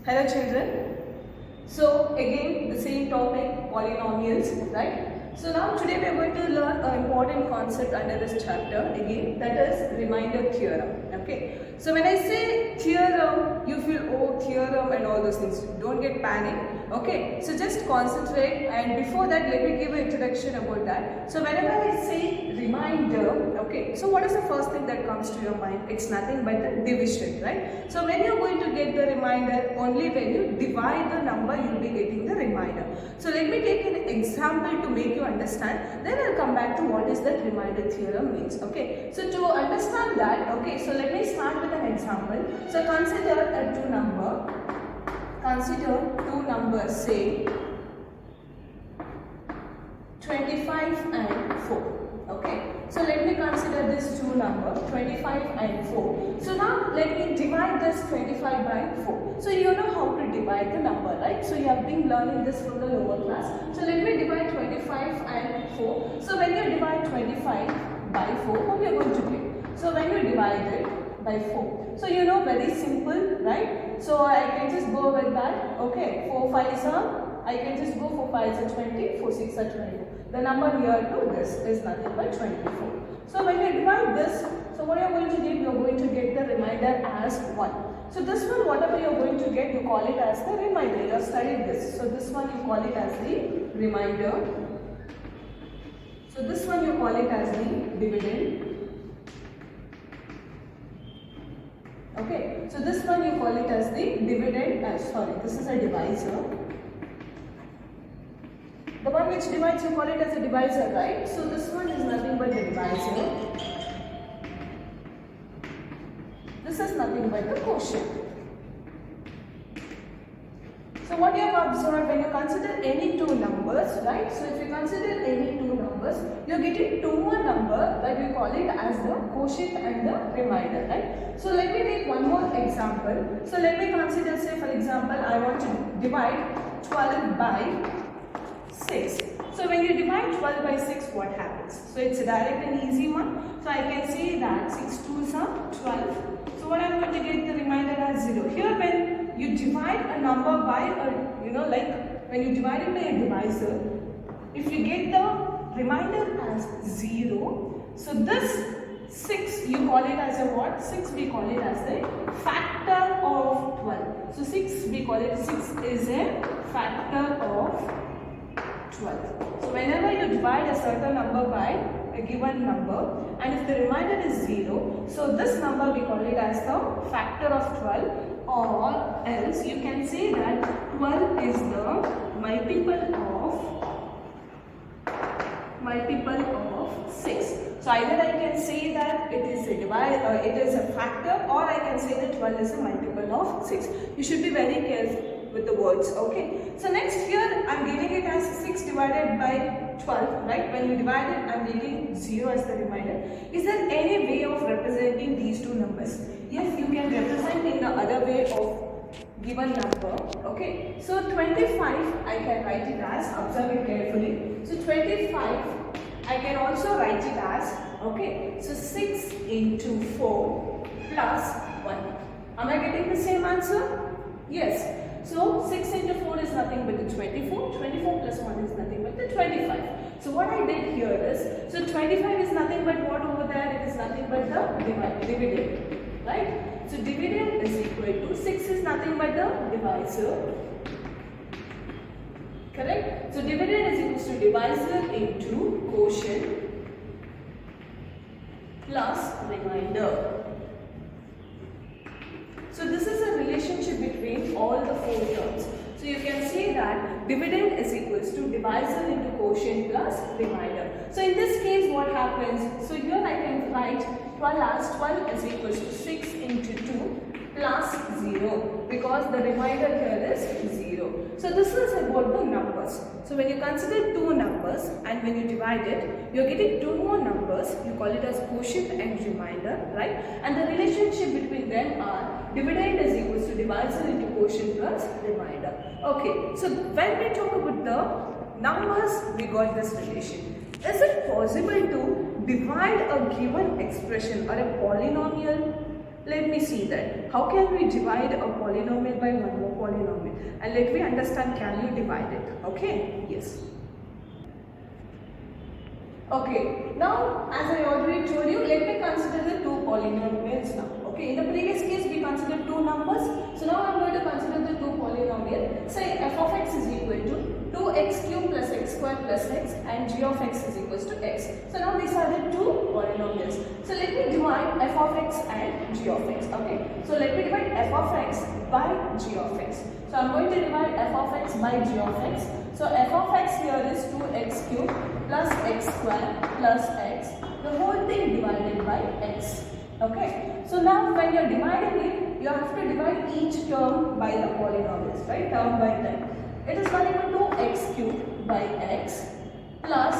Hello children. So again the same topic, polynomials, right? So now today we are going to learn an important concept under this chapter again, that is remainder theorem. Okay. So when I say theorem, you feel oh theorem and all those things. Don't get panic. Okay. So just concentrate, and before that let me give an introduction about that. So whenever I say remainder, okay, so what is the first thing that comes to your mind? It's nothing but the division, right? So when you're going to get the remainder, only when you divide the number you'll be getting the remainder. So let me take an example to make you understand, then I'll come back to what is that remainder theorem means. Okay, so to understand that, okay, so let me start with an example. So consider two numbers, say 25 and 4. Okay, so let me consider this two number 25 and 4. So now let me divide this 25 by 4. So you know how to divide the number, right? So you have been learning this from the lower class. So let me divide 25 and 4. So when you divide 25 by 4, what we are going to do? So when you divide it by 4, so you know, very simple, right? So I can just go with that. Okay, 4 5s are, I can just go 4 5s are 20, 4 6 are 24. The number here to this is nothing but 24. So when you divide this, so what you are going to get? You are going to get the remainder as 1. So this one, whatever you are going to get, you call it as the remainder. You have studied this. So this one you call it as the remainder. So this one you call it as the dividend. Okay, so this one you call it as the dividend, sorry, this is a divisor. The one which divides, you call it as a divisor, right? So this one is nothing but the divisor. This is nothing but the quotient. So what you have observed, when you consider any two numbers, right? So if you consider any two numbers, you are getting two more number, but we call it as the quotient and the remainder, right? So let me take one more example. So let me consider, say for example, I want to divide 12 by 6. So when you divide 12 by 6, what happens? So it's a direct and easy one. So I can say that 6 2s are 12. So what I'm going to get the remainder as 0. Here when you divide a number by a, like when you divide it by a divisor, if you get the remainder as 0, so this 6 you call it as a what? 6 we call it as a factor of 12. So 6 we call it, 6 is a factor of 12. So whenever you divide a certain number by a given number, and if the remainder is 0, so this number we call it as the factor of 12, or else you can say that 12 is the multiple of 6. So either I can say that it is a factor, or I can say that 12 is a multiple of 6. You should be very careful with the words. Okay, so next here I am getting it as 6 divided by 12, right? When you divide it, I am getting 0 as the remainder. Is there any way of representing these two numbers? Yes, you can represent in the other way of given number. Okay, so 25 I can write it as, observe it carefully. So 25 I can also write it as, okay, so 6 into 4 plus 1. Am I getting the same answer? Yes. So 6 into 4 is nothing but the 24. 24 plus 1 is nothing but the 25. So what I did here is, so 25 is nothing but what over there? It is nothing but the dividend, right? So dividend is equal to 6 is nothing but the divisor. Correct? So dividend is equal to divisor into quotient plus remainder. So this is a relationship between all the four terms. So you can say that dividend is equals to divisor into quotient plus remainder. So in this case what happens? So here I can write 12 as 12 is equals to 6 into 2 plus 0, because the remainder here is 0. So this is about the numbers. So when you consider two numbers and when you divide it, you are getting two more numbers. You call it as quotient and remainder, right? And the relationship between them are dividend is equals to divisor into quotient plus remainder. Okay, so when we talk about the numbers, we got this relation. Is it possible to divide a given expression or a polynomial Let me see that. How can we divide a polynomial by one more polynomial? And let me understand, can you divide it? Okay, yes. Okay, now as I already told you, let me consider the two polynomials now. Okay, in the previous case we considered two numbers. So now I am going to consider the two polynomials. Say f of x is equal to 2x cube plus x square plus x and g of x is equals to x. So now these are the two polynomials. So let me divide f of x and g of x. Okay, so let me divide f of x by g of x. So I am going to divide f of x by g of x. So f of x here is 2x cube plus x square plus x, the whole thing divided by x. Okay, so now when you are dividing it, you have to divide each term by the polynomials, right? Term by term. It is nothing but 2x cube by x plus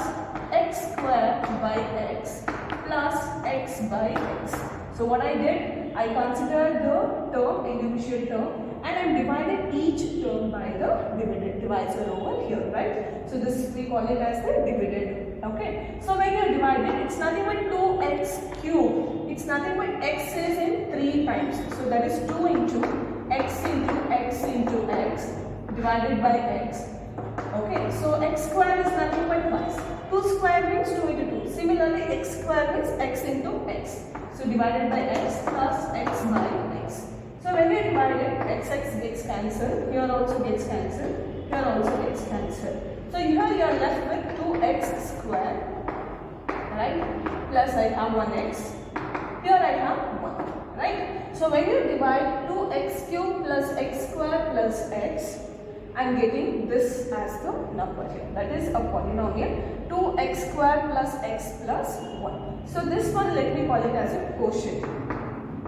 x square by x plus x by x. So what I did, I considered the term, individual term, and I am dividing each term by the dividend divisor over here, right? So this we call it as the dividend. Okay. So when you are dividing, it's nothing but 2x cube. It's nothing but x is in 3 times. So that is 2 into x into x divided by x. Okay. So x square is nothing but twice. 2 square means 2 into 2. Similarly, x square means x into x. So divided by x plus x by x. So when we divide it, x gets cancelled, here also gets cancelled, here also gets cancelled. So here you are left with 2x square, right? Plus I have 1x, here I have 1, right? So when you divide 2x cube plus x square plus x, I am getting this as the number here. That is a polynomial 2x square plus x plus 1. So this one, let me call it as a quotient.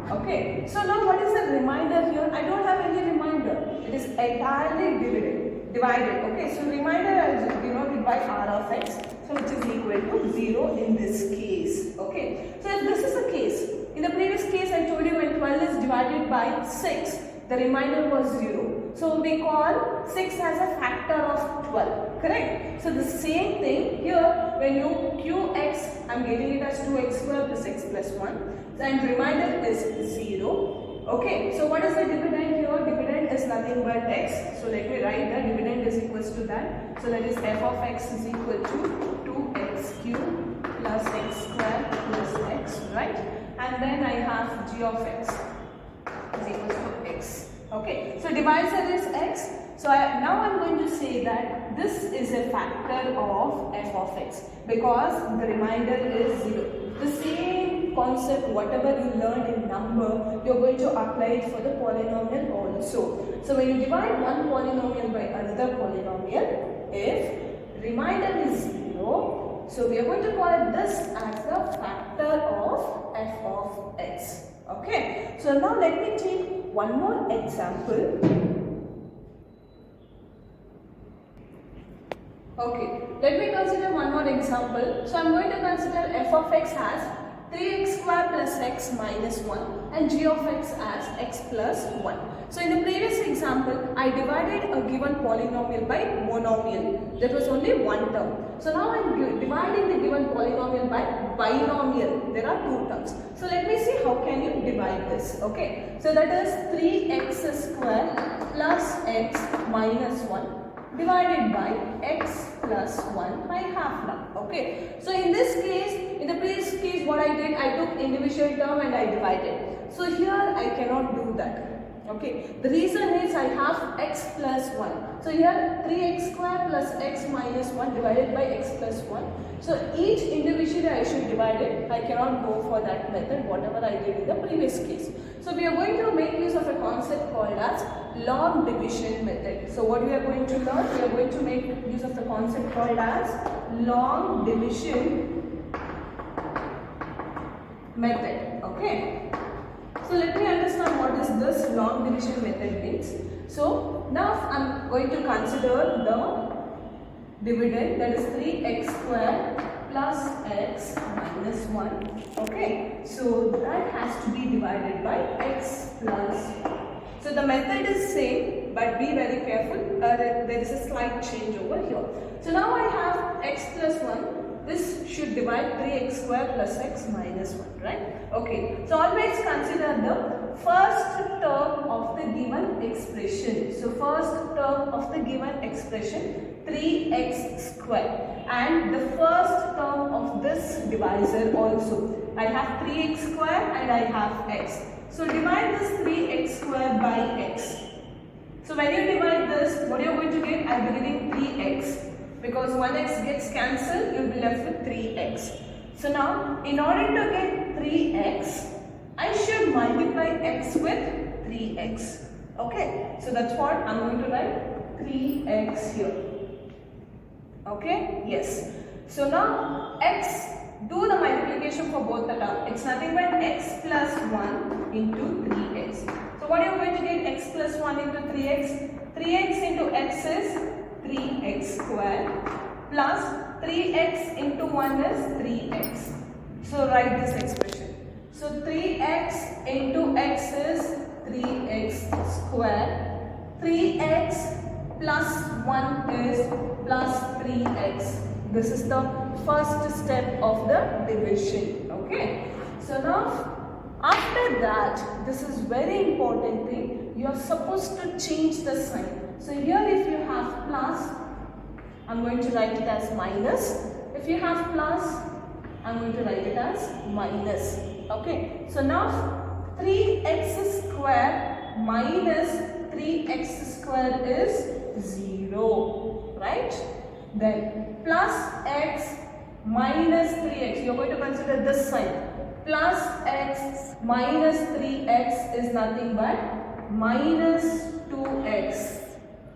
Okay, so now what is the remainder here? I don't have any remainder. It is entirely divided. Okay, so remainder I will denote it by r of x, so which is equal to 0 in this case. Okay, so if this is the case, in the previous case I told you when 12 is divided by 6, the remainder was 0. So we call 6 as a factor of 12, correct? So the same thing here, when you qx, I am getting it as 2x square plus x plus 1. And remainder is 0. Okay, so what is the dividend here? Dividend is nothing but x. So let me write that dividend is equals to that. So that is f of x is equal to 2x cube plus x square plus x, right? And then I have g of x is equals to x. Okay, so divisor is x. So now I am going to say that this is a factor of f of x because the remainder is 0. The same concept, whatever you learned in number, you are going to apply it for the polynomial also. So when you divide one polynomial by another polynomial, if remainder is 0, so we are going to call this as the factor of f of x. Okay, so now let me take one more example. Okay, let me consider one more example. So I am going to consider f of x as 3x square plus x minus 1 and g of x as x plus 1. So in the previous example, I divided a given polynomial by monomial. That was only one term. So now I am dividing the given polynomial by binomial. There are two terms. So let me see how can you divide this. Okay, so that is 3x square plus x minus 1 divided by x plus 1 by half now. Okay, so in this case, in the previous case what I did, I took individual term and I divided. So here I cannot do that. Okay, the reason is I have x plus 1. So here 3x square plus x minus 1 divided by x plus 1. So each individually I should divide it. I cannot go for that method whatever I did in the previous case. So we are going to make use of a concept called as log division method. So what we are going to learn? We are going to make use of the concept called as log division method. Okay. So let me understand what is this log division method means. So now I am going to consider the dividend, that is 3x square plus x minus 1. Okay, so that has to be divided by x plus. So the method is same, but be very careful, there is a slight change over here. So now I have x plus 1 this should divide 3x square plus x minus 1, right? Okay, so always consider the first term of the given expression. So first term of the given expression 3x square, and the first term of this divisor also. I have 3x square and I have x. So divide this 3x square by x. So when you divide this, what you are going to get? I will be getting 3x. Because 1x gets cancelled, you will be left with 3x. So now, in order to get 3x, I should multiply x with 3x. Okay, so that's what I'm going to write 3x here. Okay, yes. So now, x, do the multiplication for both the terms. It's nothing but x plus 1 into 3x. So what are you going to get? X plus 1 into 3x. 3x into x is 3x square plus 3x into 1 is 3x. So write this expression. So 3x into x is 3x square. 3x plus 1 is plus 3x. This is the first step of the division. Okay. So now after that, this is very important thing. You are supposed to change the sign. So here if you have plus, I'm going to write it as minus. If you have plus, I'm going to write it as minus. Okay. So now 3x square minus 3x square is 0. Right? Then plus x minus 3x. You are going to consider this sign. Plus x minus 3x is nothing but minus 2x.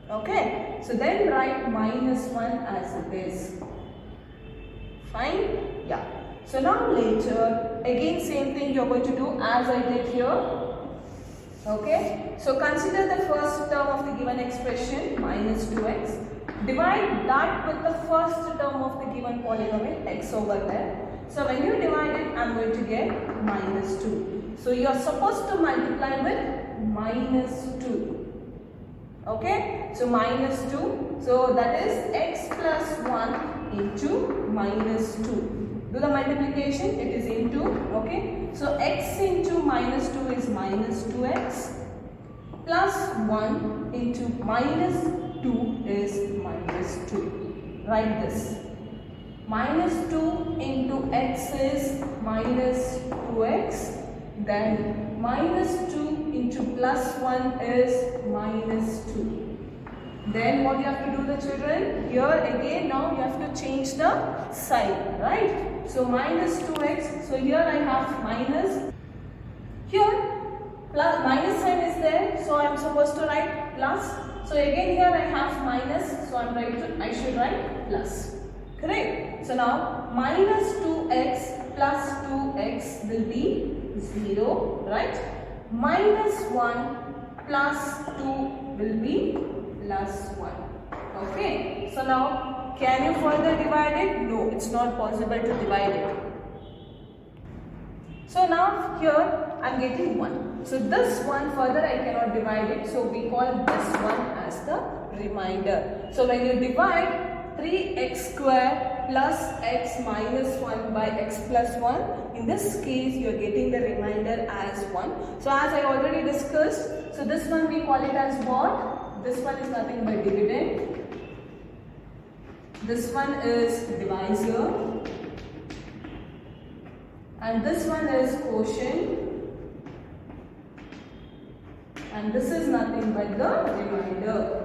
Okay, so then write minus 1 as it is. Fine? Yeah. So now later, again same thing you are going to do as I did here. Okay, so consider the first term of the given expression minus 2x. Divide that with the first term of the given polynomial x over there. So when you divide it, I am going to get minus 2. So you are supposed to multiply with minus 2. Okay, so minus 2. So that is x plus 1 into minus 2. Do the multiplication, it is into, okay. So x into minus 2 is minus 2x plus 1 into minus 2 is minus 2. Write this. Minus 2 into x is minus 2x. Then minus 2 into plus 1 is minus 2. Then what you have to do, the children? Here again now you have to change the sign, right? So minus 2x. So here I have minus. Here plus minus sign is there. So I am supposed to write plus. So again here I have minus. So I should write plus. Correct? So now minus 2x plus 2x will be 0, right? Minus 1 plus 2 will be plus 1. Okay. So now can you further divide it? No, it's not possible to divide it. So now here I am getting 1. So this one further I cannot divide it. So we call this one as the remainder. So when you divide 3x square plus x minus 1 by x plus 1. In this case, you are getting the remainder as 1. So as I already discussed, so this one we call it as what? This one is nothing but dividend. This one is divisor. And this one is quotient. And this is nothing but the remainder.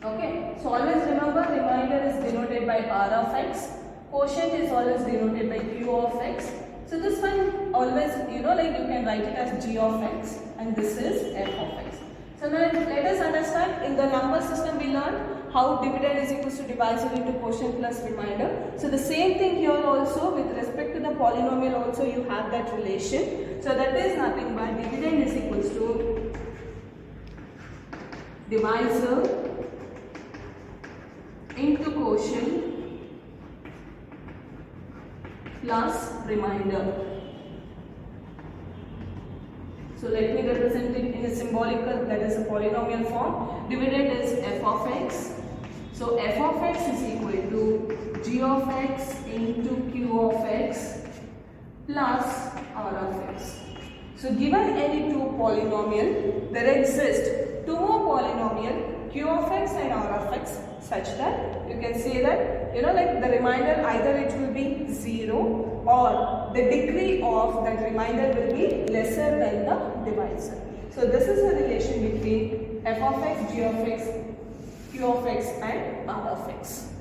Okay, so always remember remainder is denoted by r of x, quotient is always denoted by q of x. So this one always, you can write it as g of x and this is f of x. So now let us understand, in the number system we learned how dividend is equals to divisor into quotient plus remainder. So the same thing here also with respect to the polynomial also you have that relation. So that is nothing but dividend is equals to divisor into quotient plus remainder. So let me represent it in a symbolical, that is a polynomial form. Dividend is f of x. So f of x is equal to g of x into q of x plus r of x. So given any two polynomial, there exist two more polynomial q of x and r of x such that you can say that like the remainder either it will be 0 or the degree of that remainder will be lesser than the divisor. So this is the relation between f of x, g of x, q of x and r of x.